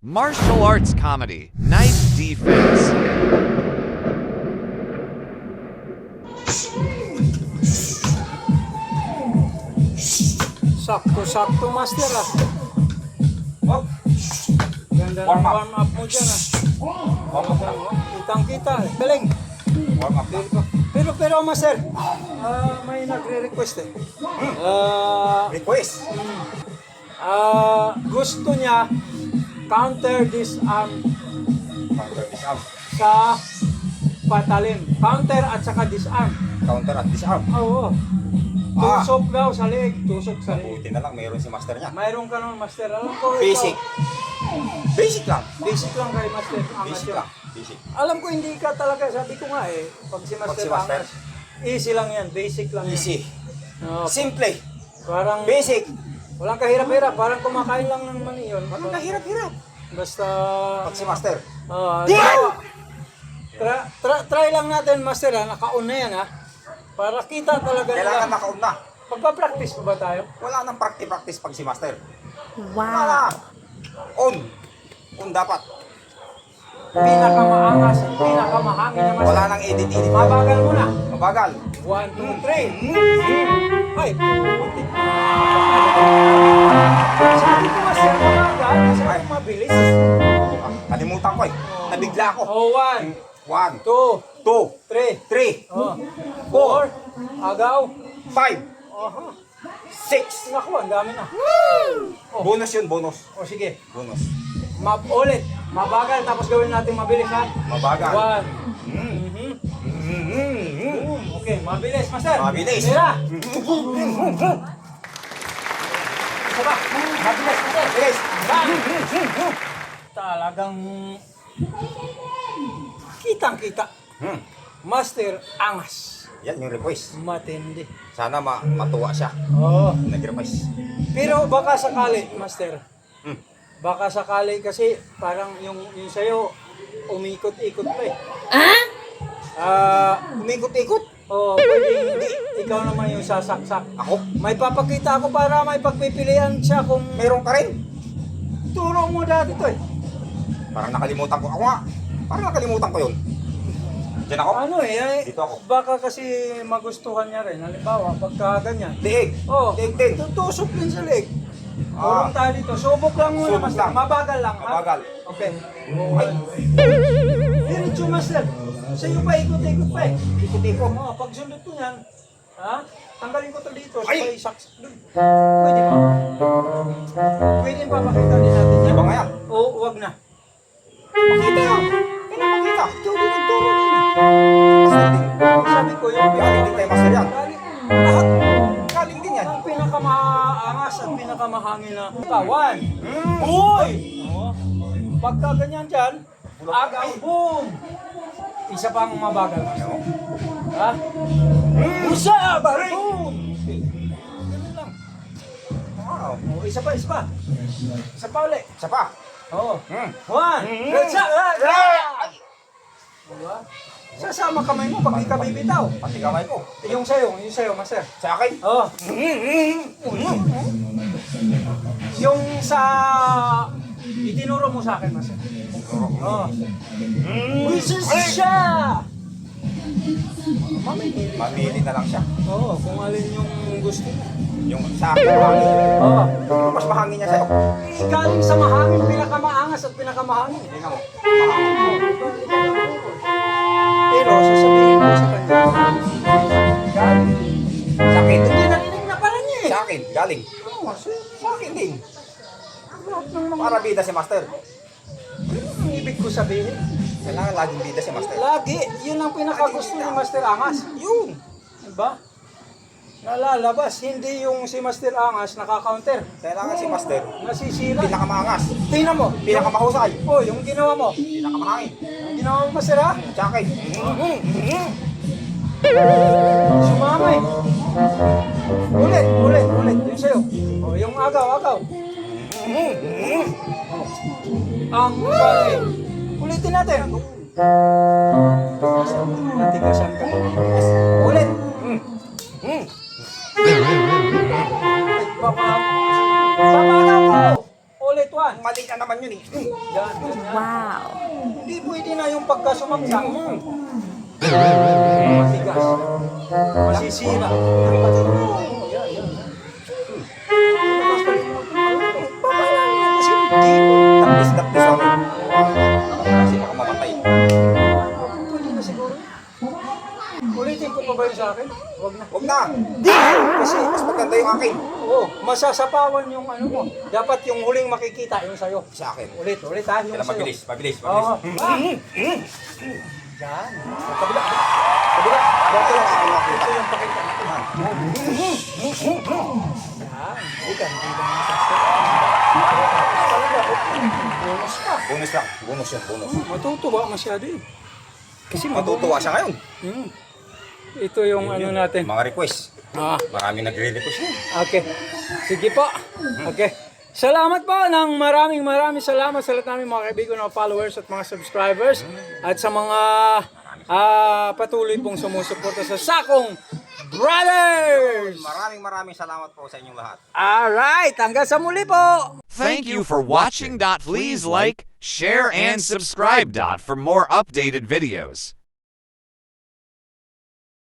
Martial arts comedy, Knife Defense. Sakto-sakto, master ah. Oh, Ganda ng Warm up. warm up mo dyan ah. warm up na. Kitang-kita eh. Galing. Warm up na. Pero master, may nagre-request eh. Request. Gusto niya counter disarm Counter disarm. sa patalim. Counter at saka disarm. Counter at disarm. Oo. Tusok daw sa leeg. Tusok sa leeg. Buti na lang, mayroon si master niya. Mayroon ka naman master. Alam ko ikaw. Basic. Basic lang. Basic lang kay master. Angas Basic yun. lang. Basic. Alam ko hindi ka talaga. Sabi ko nga eh. Pag si master, si master. angas, easy lang yan. Basic lang yan. Easy. Oo. Simple. Parang Basic. walang kahirap-hirap. Parang kumakain lang ng mani yun. Walang kahirap-hirap. Basta Pag si master. try lang natin master ha. Naka-on na yan ha. Para kita talaga Kailangan nila. nakaon na. Pagpa-practice pa ba tayo? Wala nang practice pag si master. Wow. Wala. On. On dapat. Pinakamaangas, pinakamahangin na master. Wala nang edit-edit. Mabagal mo na. Mabagal. 1, 2, 3. Ay, puti. Sabi ko master, mabagal. Sabi ko mabilis. Kalimutan ko eh. Nabigla ako. Oh, 1, 1, 2, 2, 3. 3, Oh. 4. Agaw. 5, Oh. 6. Naku, ang dami na. Bonus yun, bonus. O sige, Bonus. ulit. Mabagal, tapos gawin natin mabilis ha. Mabagal. 1. Boom. Okay, mabilis, master. Mabilis. Tira. Isa pa. Mabilis, master. Bilis. Talagang kitang-kita. Master, angas. Yan yung request. Matindi. Sana matuwa siya. Oo. Nag-request. Pero baka sakali, master. Hmm. Baka sakali kasi parang yung sa'yo, umikot-ikot pa eh. Umikot-ikot. Oo, pwede hindi. Ikaw naman yung sasaksak. Ako? May papakita ako para may pagpipilian siya kung Meron ka rin. turo mo dati to eh. Parang nakalimutan ko. Ako nga. Parang nakalimutan ko yun. Diyan ako. Ano eh, Dito ako. baka kasi magustuhan niya rin. Halimbawa, pagka ganyan. Liig. Oh, Liig din. tutusok din sa leg. Ah. Turong tayo dito. Subok lang muna, Subok master. lang. Mabagal lang, ha? Mabagal. Okay. Diretso, master. Sa'yo pa, ikot-ikot pa eh. Ikot-ikot. Oh, pag sundot ko yan, ha? Tanggalin ko to dito. Ay! Sabay saksak doon. Pwede ba? Pwede pa makita din natin yan. Iba nga yan. Oo, wag na. Makita yan. Kailan makita? Ikaw din nagturo yan eh. Master din. Sabi ko yung Galing din tayo master yan. Galing. Lahat. Galing din yan. Ang pinakamaangas at pinakamahangin na kawan. Uy! Oo. Pagka ganyan dyan, agaw, boom! Isa pang mabagal. Ha? Usa! Barik! Boom! Ganun lang. Wow. Oh, isa pa, isa pa. Isa pa ulit. Isa pa. Oo. Hmm. 1, let's go! Diba? Sasama kamay mo pag di ka bibitaw. Pati kamay ko. Yung sa'yo, master. Sa akin. Oo. Yung sa itinuro mo sa akin, master. Oo. Wishes siya! Mamili na lang siya. Oo, kung alin yung gusto mo. Yung sa akin mahangin. Oo. Mas mahangin niya sa'yo. Galing sa mahangin, pinakamaangas at pinakamahangin. Tingnan mo. Mahangin. Pero sasabihin ko sa kanya, galing. Sa akin. Hindi narinig na pala niya eh. Sa akin. Galing. Oo, Sa akin din. Para bida si master. ang ibig ko sabihin. Kailangan laging bida si master. Lagi, yun ang pinakagusto ni Master Angas. Yun. Diba? Nalalabas, hindi yung si Master Angas nakaka-counter. Kailangan si master. Nasisira. Pinakamangas. Tingnan mo. Pinakamahusay. Oh, yung ginawa mo. Pinakamahangin. Yung ginawa mo, Master ha? Sa akin. Sumama eh. Ulit. Yung sa'yo. Oh, yung agaw. Ang galing. Ulitin natin. Matigasan ka. Ulit. Baka agaw ko. Ulit, 1. mali na naman yun eh. Yan, ganyan. Wow. Hindi pwede na yung pagkasumagsak mo. Matigas. Masisira. Ang patuloy mo. Yan, yan. Papalanin kasi hindi mo. Tapos ako. Kasi baka mamatay. Pwede na siguro. Ulitin ko pa ba yun sa akin? Huwag na. Huwag na. Kasi mas maganda yung akin. Oo, masasapawan yung ano mo. Dapat yung huling makikita yung sa'yo. Sa akin. Ulit ha, yung Kaya sa'yo. mabilis, mabilis, Oo. mabilis. Yan. Kabila. Kabila. Dito yung Ako. ito yung pakita natin. Yan. Ikan. Bonus ka. Bonus lang. Bonus yun, bonus. Matutuwa masyado eh. Kasi Matutuwa siya ngayon. Ito yung ano natin. Mga request. Ah. Marami nagre-request yun. Okay. Sige po. Okay. Salamat po ng maraming salamat sa lahat namin mga kaibigan, mga followers at mga subscribers at sa mga patuloy pong sumusuporta sa Sakong Brothers! Maraming salamat po sa inyong lahat. Alright! Hanggang sa muli po! Thank you for watching. Please like, share, and subscribe. For more updated videos.